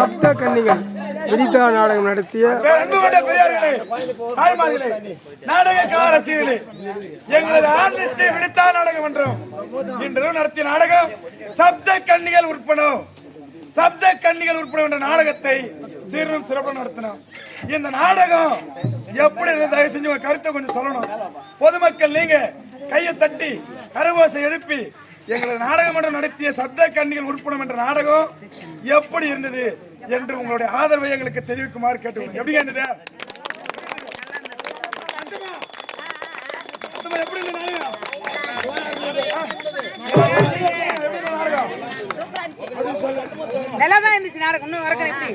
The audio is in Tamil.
சப்த கன்னிகள் விரிதா நாடகம் நடத்திய நாடக ரசிகர்களே, எங்களது ஆர்டிஸ்ட் விரிதா நாடகம் மன்றம் இன்று நடத்திய நாடகம் சப்த கன்னிகள் உற்பணம். சப்த கன்னிகள் உற்பணம் என்ற நாடகத்தை சீரும் சிறப்பாக நடத்தினோம். இந்த நாடகம் எப்படி தயவு செஞ்சு உங்க கருத்தை கொஞ்சம் சொல்லணும். பொதுமக்கள் நீங்க கையை தட்டி கரகோசை எழுப்பி எங்களது நாடகமன்றம் நடத்திய சப்த கன்னிகள் உற்பணம் என்ற நாடகம் எப்படி இருந்தது என்று உங்களுடைய ஆதரவை எங்களுக்கு தெரிவிக்குமாறு கேட்டுக்கொள்ளுங்க. எப்படி இருந்தது? எப்படி இருந்தது நாடகம்? நல்லாதான் இருந்துச்சு நாடகம். இன்னும் வரக்க எப்படி